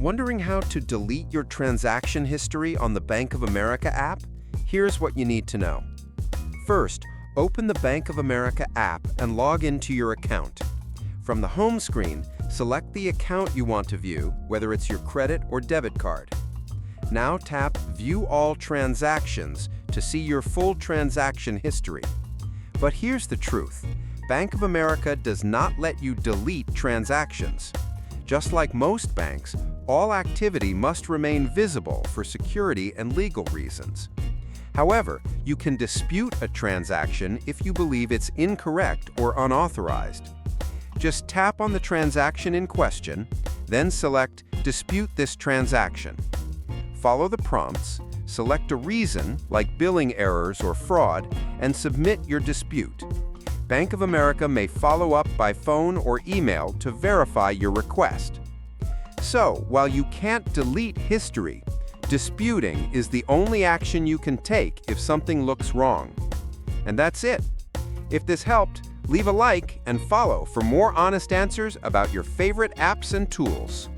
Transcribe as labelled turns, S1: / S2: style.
S1: Wondering how to delete your transaction history on the Bank of America app? Here's what you need to know. First, open the Bank of America app and log into your account. From the home screen, select the account you want to view, whether it's your credit or debit card. Now tap View All Transactions to see your full transaction history. But here's the truth. Bank of America does not let you delete transactions. Just like most banks, all activity must remain visible for security and legal reasons. However, you can dispute a transaction if you believe it's incorrect or unauthorized. Just tap on the transaction in question, then select Dispute this transaction. Follow the prompts, select a reason like billing errors or fraud, and submit your dispute. Bank of America may follow up by phone or email to verify your request. So, while you can't delete history, disputing is the only action you can take if something looks wrong. And that's it. If this helped, leave a like and follow for more honest answers about your favorite apps and tools.